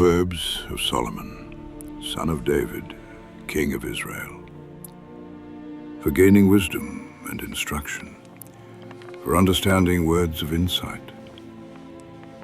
Proverbs of Solomon, son of David, king of Israel, for gaining wisdom and instruction, for understanding words of insight,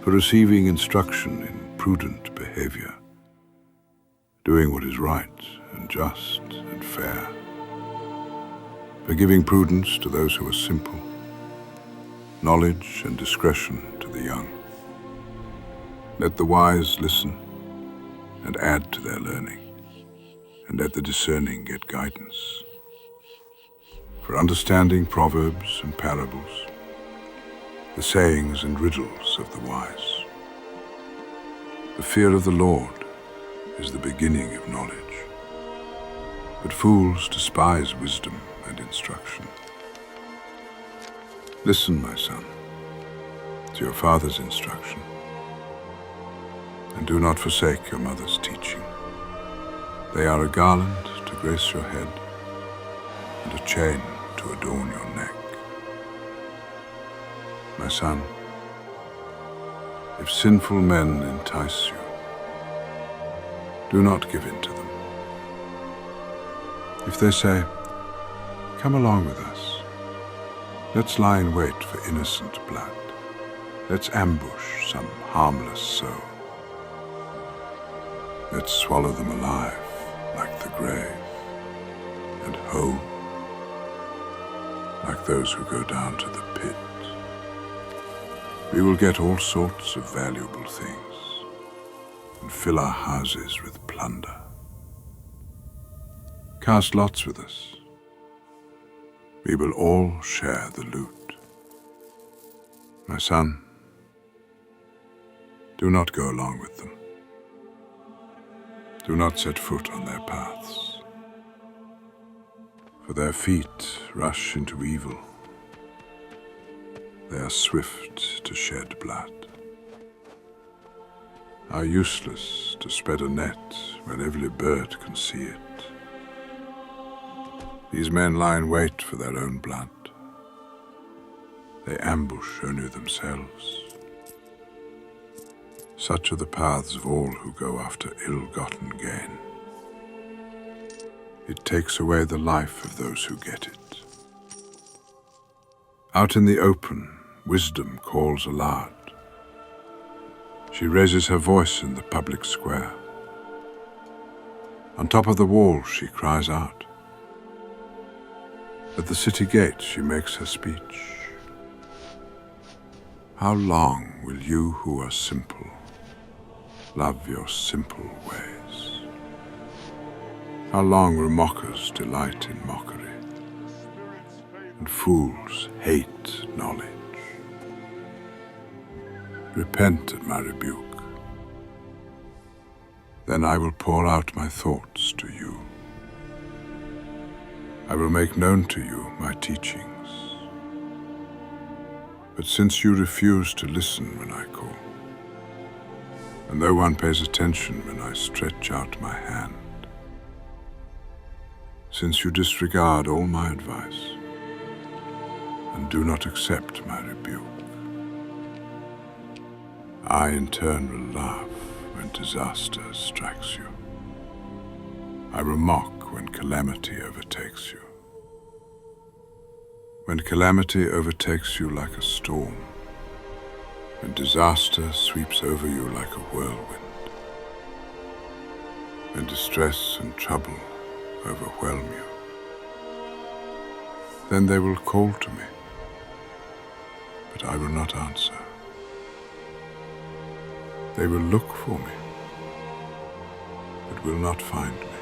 for receiving instruction in prudent behavior, doing what is right and just and fair, for giving prudence to those who are simple, knowledge and discretion to the young. Let the wise listen and add to their learning, and let the discerning get guidance. For understanding proverbs and parables, the sayings and riddles of the wise. The fear of the Lord is the beginning of knowledge, but fools despise wisdom and instruction. Listen, my son, to your father's instruction, and do not forsake your mother's teaching. They are a garland to grace your head, and a chain to adorn your neck. My son, if sinful men entice you, do not give in to them. If they say, "Come along with us, let's lie in wait for innocent blood, let's ambush some harmless soul, let's swallow them alive like the grave, and whole like those who go down to the pit. We will get all sorts of valuable things and fill our houses with plunder. Cast lots with us. We will all share the loot. My son, do not go along with them. Do not set foot on their paths, for their feet rush into evil. They are swift to shed blood. How useless to spread a net when every bird can see it. These men lie in wait for their own blood. They ambush only themselves. Such are the paths of all who go after ill-gotten gain. It takes away the life of those who get it. Out in the open, wisdom calls aloud. She raises her voice in the public square. On top of the wall she cries out. At the city gate she makes her speech. How long will you who are simple love your simple ways? How long will mockers delight in mockery, and fools hate knowledge? Repent at my rebuke, then I will pour out my thoughts to you. I will make known to you my teachings. But since you refuse to listen when I call, and no one pays attention when I stretch out my hand, since you disregard all my advice and do not accept my rebuke, I in turn will laugh when disaster strikes you. I will mock when calamity overtakes you. When calamity overtakes you like a storm, when disaster sweeps over you like a whirlwind, when distress and trouble overwhelm you, then they will call to me, but I will not answer. They will look for me, but will not find me,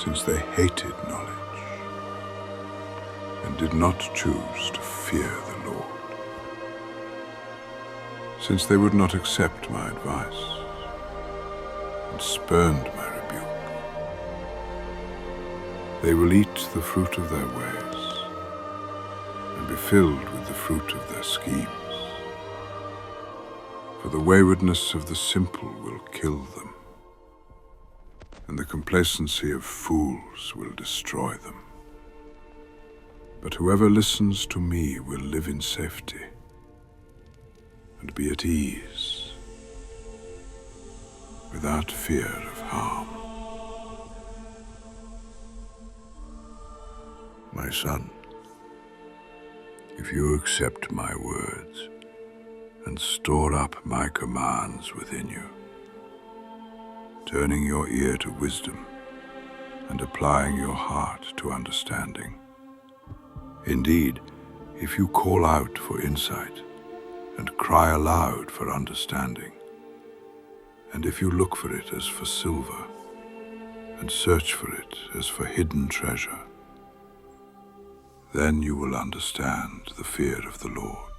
since they hated knowledge and did not choose to fear the Lord. Since they would not accept my advice and spurned my rebuke, they will eat the fruit of their ways and be filled with the fruit of their schemes. For the waywardness of the simple will kill them, and the complacency of fools will destroy them. But whoever listens to me will live in safety and be at ease. without fear of harm. My son, if you accept my words and store up my commands within you, turning your ear to wisdom and applying your heart to understanding. Indeed, if you call out for insight and cry aloud for understanding, and if you look for it as for silver and search for it as for hidden treasure, then you will understand the fear of the Lord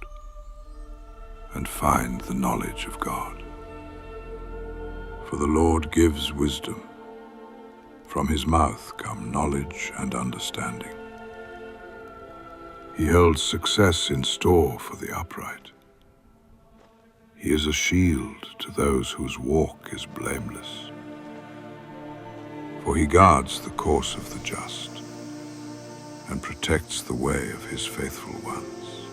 and find the knowledge of God. For the Lord gives wisdom. From his mouth come knowledge and understanding. He holds success in store for the upright. He is a shield to those whose walk is blameless. For he guards the course of the just and protects the way of his faithful ones.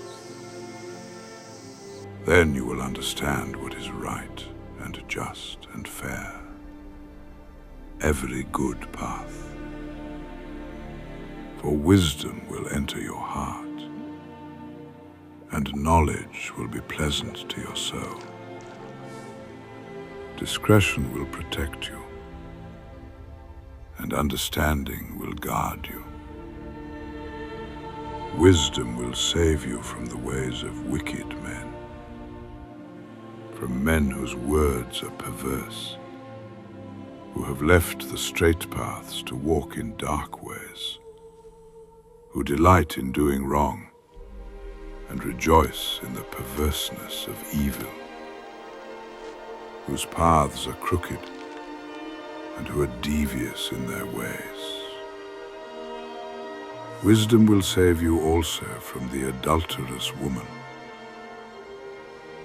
Then you will understand what is right and just and fair, every good path. For wisdom will enter your heart, and knowledge will be pleasant to your soul. Discretion will protect you, and understanding will guard you. Wisdom will save you from the ways of wicked men, from men whose words are perverse, who have left the straight paths to walk in dark ways, who delight in doing wrong and rejoice in the perverseness of evil, whose paths are crooked and who are devious in their ways. Wisdom will save you also from the adulterous woman,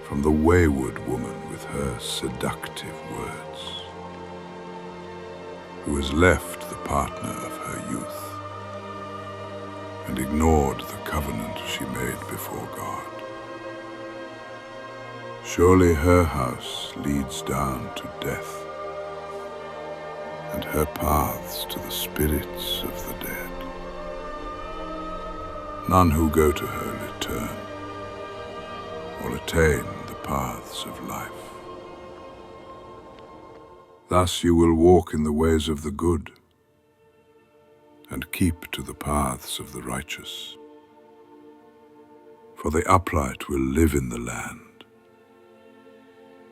from the wayward woman with her seductive words, who has left the partner of her youth and ignored the covenant she made before God. Surely her house leads down to death, and her paths to the spirits of the dead. None who go to her return or attain the paths of life. Thus you will walk in the ways of the good and keep to the paths of the righteous. For the upright will live in the land,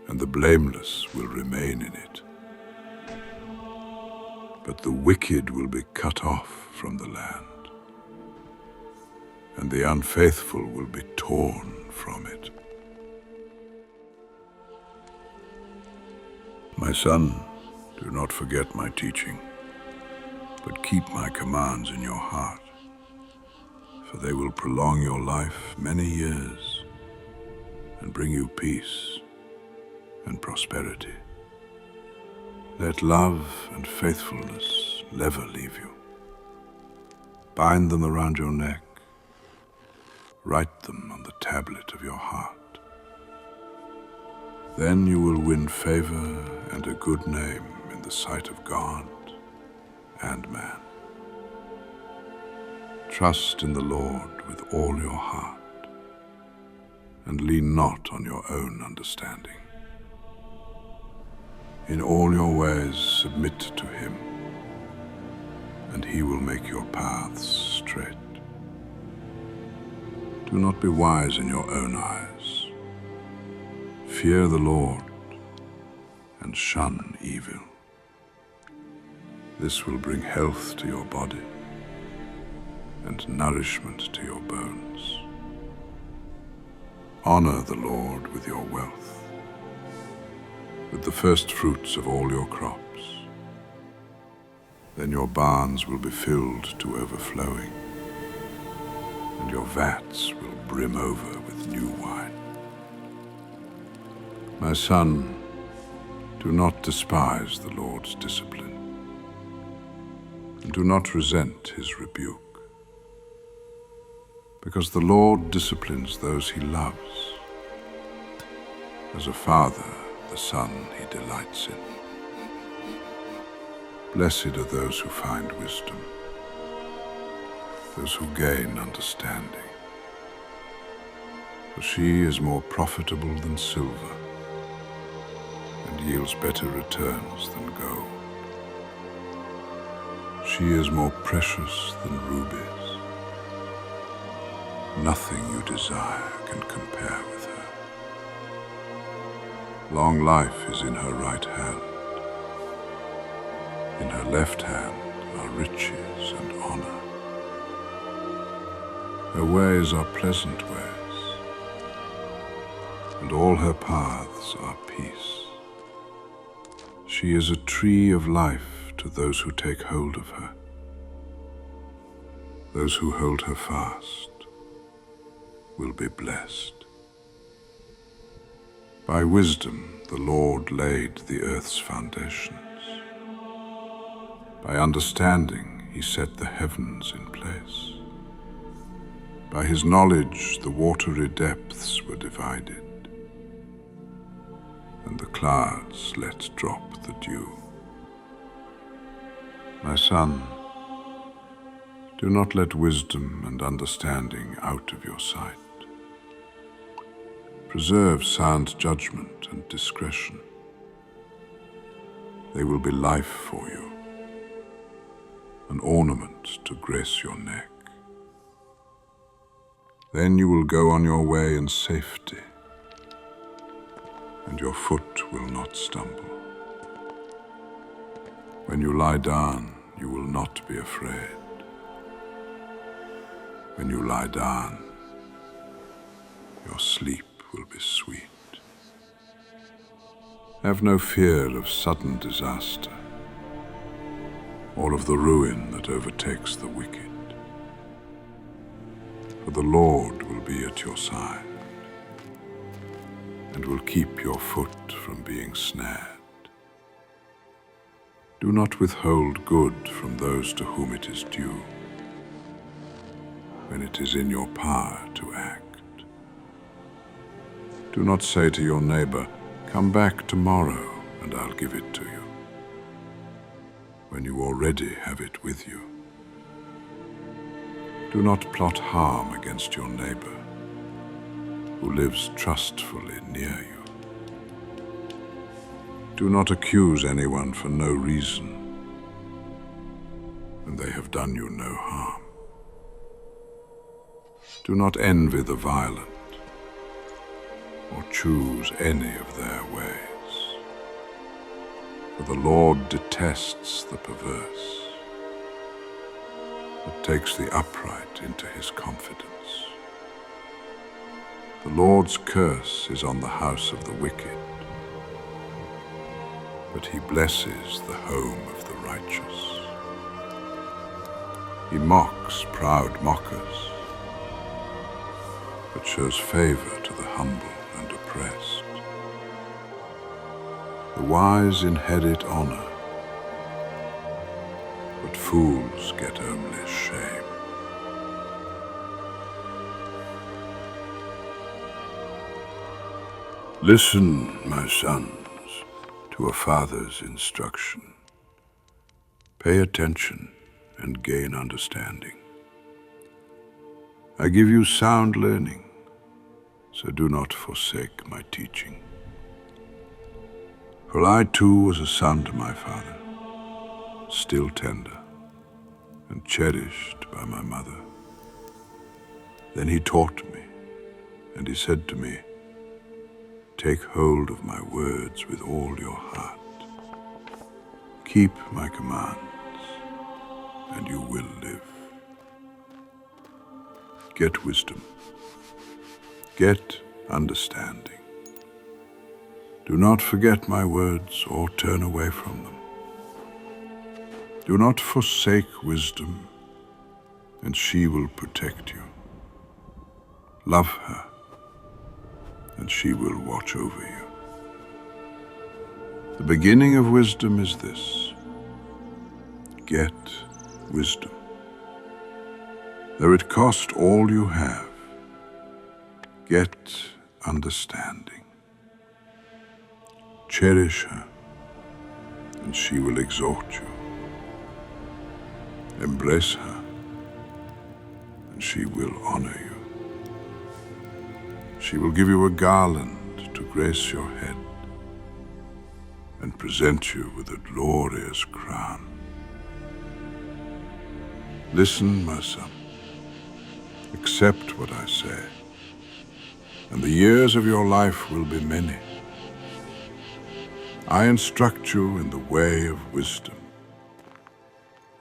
and the blameless will remain in it. But the wicked will be cut off from the land, and the unfaithful will be torn from it. My son, do not forget my teaching, but keep my commands in your heart, for they will prolong your life many years and bring you peace and prosperity. Let love and faithfulness never leave you. Bind them around your neck. Write them on the tablet of your heart. Then you will win favor and a good name in the sight of God and man. Trust in the Lord with all your heart, and lean not on your own understanding. In all your ways submit to him, and he will make your paths straight. Do not be wise in your own eyes. Fear the Lord and shun evil. This will bring health to your body and nourishment to your bones. Honor the Lord with your wealth, with the first fruits of all your crops. Then your barns will be filled to overflowing, and your vats will brim over with new wine. My son, do not despise the Lord's discipline, and do not resent his rebuke, because the Lord disciplines those he loves. As a father, the son he delights in. Blessed are those who find wisdom, those who gain understanding. For she is more profitable than silver, and yields better returns than gold. She is more precious than rubies. Nothing you desire can compare with her. Long life is in her right hand. In her left hand are riches and honor. Her ways are pleasant ways, and all her paths are peace. She is a tree of life to those who take hold of her. Those who hold her fast will be blessed. By wisdom the Lord laid the earth's foundations. By understanding he set the heavens in place. By his knowledge the watery depths were divided, and the clouds let drop the dew. My son, do not let wisdom and understanding out of your sight. Preserve sound judgment and discretion. They will be life for you, an ornament to grace your neck. Then you will go on your way in safety, and your foot will not stumble. When you lie down, you will not be afraid. When you lie down, your sleep will be sweet. Have no fear of sudden disaster, or of the ruin that overtakes the wicked. For the Lord will be at your side, and will keep your foot from being snared. Do not withhold good from those to whom it is due, when it is in your power to act. Do not say to your neighbor, "Come back tomorrow, and I'll give it to you," when you already have it with you. Do not plot harm against your neighbor, who lives trustfully near you. Do not accuse anyone for no reason, when they have done you no harm. Do not envy the violent, or choose any of their ways. For the Lord detests the perverse, but takes the upright into his confidence. The Lord's curse is on the house of the wicked, but he blesses the home of the righteous. He mocks proud mockers, but shows favor to the humble and oppressed. The wise inherit honor, but fools get only shame. Listen, my sons, to a father's instruction. Pay attention and gain understanding. I give you sound learning, so do not forsake my teaching. For I too was a son to my father, still tender and cherished by my mother. Then he taught me, and he said to me, "Take hold of my words with all your heart. Keep my commands, and you will live. Get wisdom. Get understanding. Do not forget my words or turn away from them. Do not forsake wisdom, and she will protect you. Love her, and she will watch over you. The beginning of wisdom is this: get wisdom. Though it cost all you have, get understanding. Cherish her, and she will exhort you. Embrace her, and she will honor you. She will give you a garland to grace your head and present you with a glorious crown. Listen, my son, accept what I say, and the years of your life will be many. I instruct you in the way of wisdom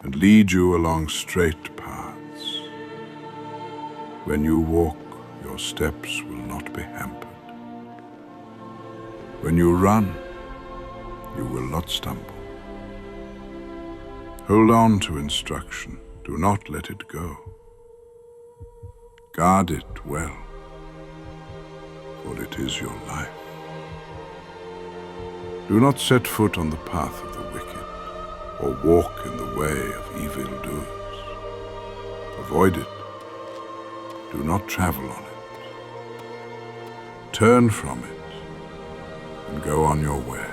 and lead you along straight paths. When you walk, your steps will not be hampered. When you run, you will not stumble. Hold on to instruction. Do not let it go. Guard it well, for it is your life. Do not set foot on the path of the wicked, or walk in the way of evildoers. Avoid it. Do not travel on it. Turn from it and go on your way.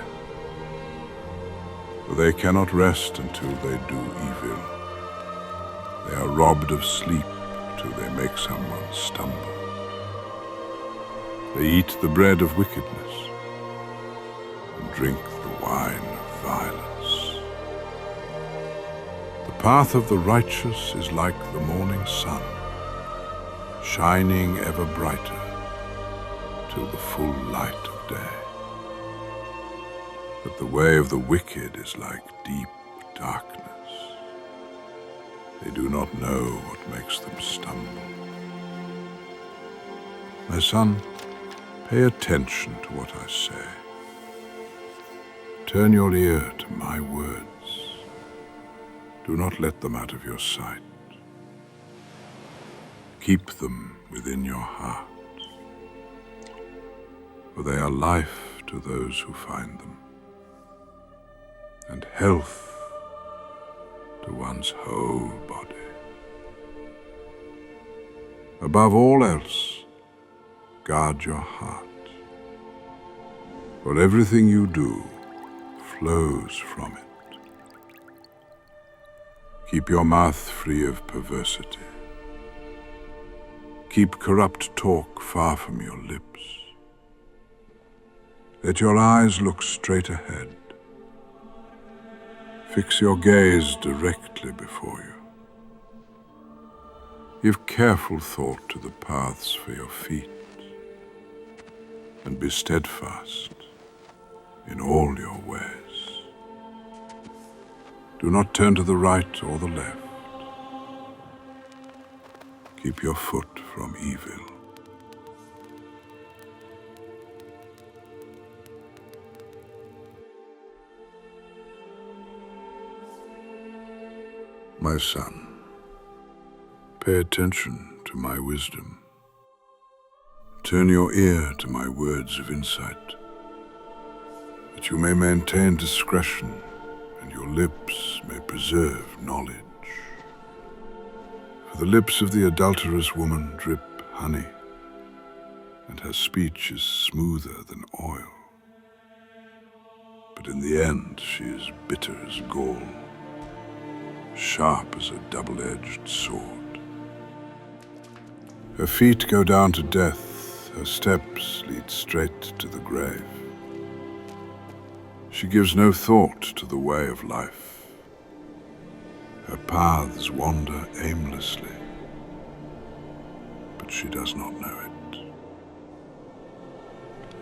For they cannot rest until they do evil. They are robbed of sleep till they make someone stumble. They eat the bread of wickedness and drink the wine of violence. The path of the righteous is like the morning sun, shining ever brighter till the full light of day. But the way of the wicked is like deep darkness. They do not know what makes them stumble. My son, pay attention to what I say. Turn your ear to my words. Do not let them out of your sight. Keep them within your heart, for they are life to those who find them, and health to one's whole body. Above all else, guard your heart, for everything you do flows from it. Keep your mouth free of perversity. Keep corrupt talk far from your lips. Let your eyes look straight ahead. Fix your gaze directly before you. Give careful thought to the paths for your feet, and be steadfast in all your ways. Do not turn to the right or the left. Keep your foot from evil. My son, pay attention to my wisdom. Turn your ear to my words of insight, that you may maintain discretion and your lips may preserve knowledge. For the lips of the adulterous woman drip honey, and her speech is smoother than oil. But in the end she is bitter as gall, sharp as a double-edged sword. Her feet go down to death, her steps lead straight to the grave. She gives no thought to the way of life. Her paths wander aimlessly, but she does not know it.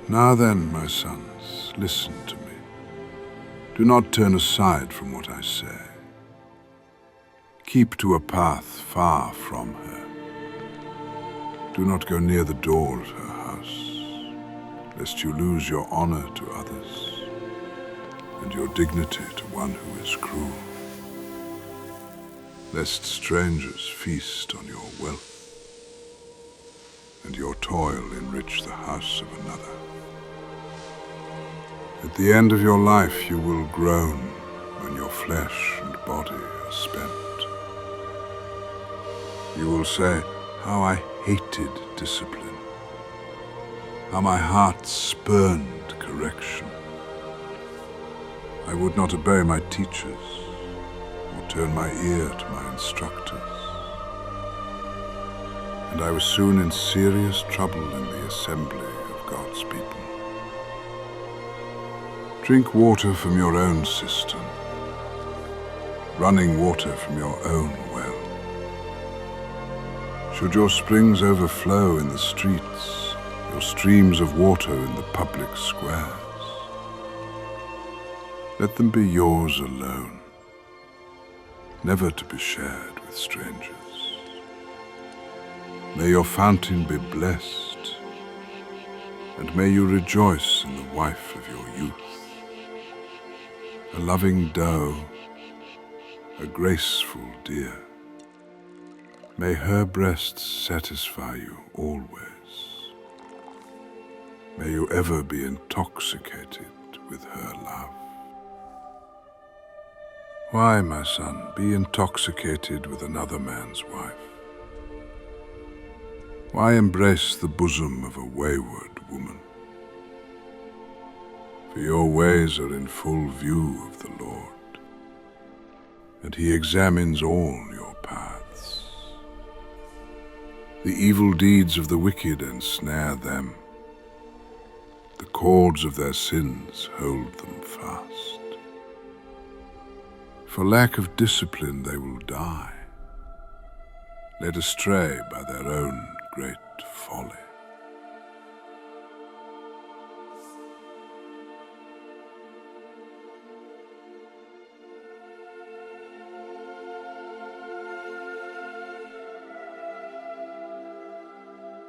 Now then, my sons, listen to me. Do not turn aside from what I say. Keep to a path far from her. Do not go near the door of her house, lest you lose your honor to others and your dignity to one who is cruel, lest strangers feast on your wealth and your toil enrich the house of another. At the end of your life you will groan when your flesh and body are spent. You will say, how I hated discipline, how my heart spurned correction. I would not obey my teachers, or turn my ear to my instructors. And I was soon in serious trouble in the assembly of God's people. Drink water from your own cistern, running water from your own well. Should your springs overflow in the streets, your streams of water in the public squares, let them be yours alone, never to be shared with strangers. May your fountain be blessed, and may you rejoice in the wife of your youth, a loving doe, a graceful deer. May her breasts satisfy you always. May you ever be intoxicated with her love. Why, my son, be intoxicated with another man's wife? Why embrace the bosom of a wayward woman? For your ways are in full view of the Lord, and he examines all your paths. The evil deeds of the wicked ensnare them. The cords of their sins hold them fast. For lack of discipline they will die, led astray by their own great folly.